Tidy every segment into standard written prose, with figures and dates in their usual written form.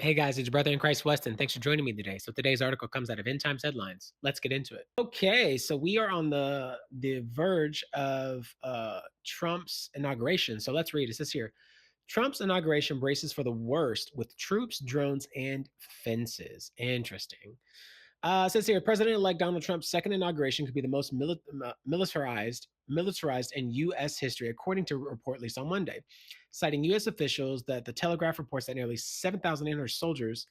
Hey guys, it's your brother in Christ, Weston. Thanks for joining me today. So today's article comes out of End Times Headlines. Let's get into it. Okay, so we are on the verge of Trump's inauguration. So let's read. It says here, Trump's inauguration braces for the worst with troops, drones, and fences. Interesting. It says here, President-elect Donald Trump's second inauguration could be the most militarized in U.S. history, according to a report released on Monday, citing U.S. officials that the Telegraph reports that nearly 7,800 soldiers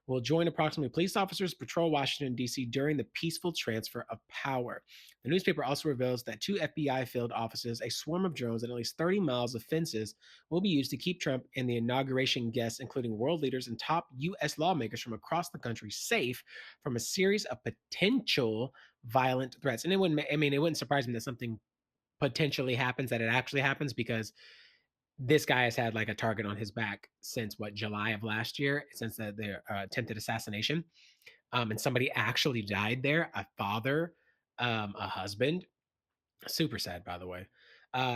will join approximately police officers patrol Washington, D.C. during the peaceful transfer of power. The newspaper also reveals that two FBI field offices, a swarm of drones, and at least 30 miles of fences will be used to keep Trump and the inauguration guests, including world leaders and top U.S. lawmakers from across the country, safe from a series of potential violent threats. And it wouldn't surprise me that something potentially happens, that it actually happens, because this guy has had like a target on his back since July of last year, since the attempted assassination. And somebody actually died there, a father, a husband. Super sad, by the way.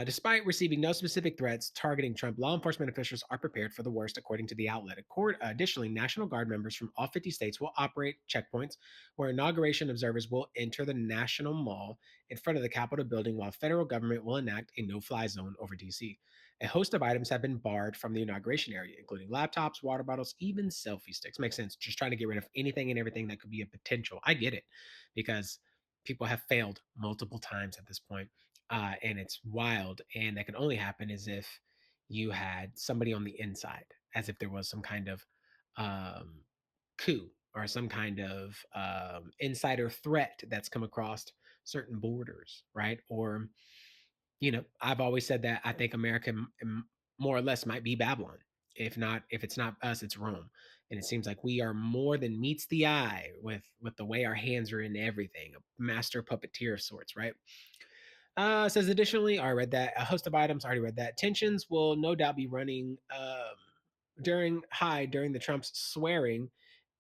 Despite receiving no specific threats targeting Trump, law enforcement officials are prepared for the worst, according to the outlet. Additionally, National Guard members from all 50 states will operate checkpoints where inauguration observers will enter the National Mall in front of the Capitol building, while federal government will enact a no-fly zone over D.C. A host of items have been barred from the inauguration area, including laptops, water bottles, even selfie sticks. Makes sense. Just trying to get rid of anything and everything that could be a potential. I get it, because people have failed multiple times at this point, and it's wild. And that can only happen as if you had somebody on the inside, as if there was some kind of um, coup or some kind of insider threat that's come across certain borders, right? Or, I've always said that I think America more or less might be Babylon. If it's not us, it's Rome. And it seems like we are more than meets the eye with the way our hands are in everything, a master puppeteer of sorts, right? Says additionally, I read that a host of items. I already read that tensions will no doubt be running during the Trump's swearing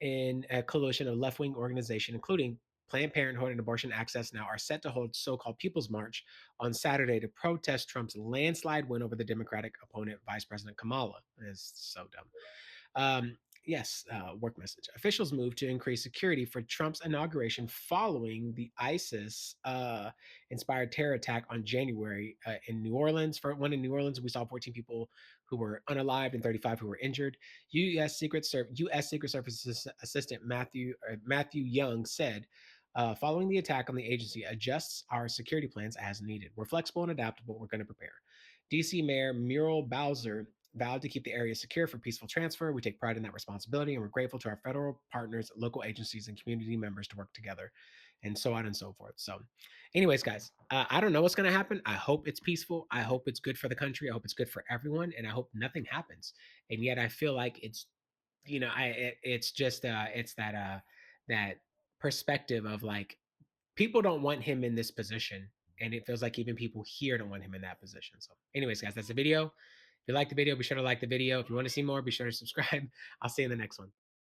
in a coalition of left wing organization, including Planned Parenthood and Abortion Access Now, are set to hold so-called People's March on Saturday to protest Trump's landslide win over the Democratic opponent, Vice President Kamala. It's so dumb. Yes, work message. Officials moved to increase security for Trump's inauguration following the ISIS inspired terror attack on January in New Orleans. For one in New Orleans, we saw 14 people who were unalived and 35 who were injured. U.S. Secret Service Assistant Matthew Young said, following the attack on the agency, adjusts our security plans as needed. We're flexible and adaptable. We're going to prepare. DC Mayor Muriel Bowser vowed to keep the area secure for peaceful transfer. We take pride in that responsibility, and we're grateful to our federal partners, local agencies, and community members to work together, and so on and so forth. So, anyways, guys, I don't know what's going to happen. I hope it's peaceful. I hope it's good for the country. I hope it's good for everyone, and I hope nothing happens. And yet, I feel like it's just it's that perspective of like, people don't want him in this position, and it feels like even people here don't want him in that position. So, anyways, guys, that's the video. If you like the video, be sure to like the video. If you want to see more, be sure to subscribe. I'll see you in the next one.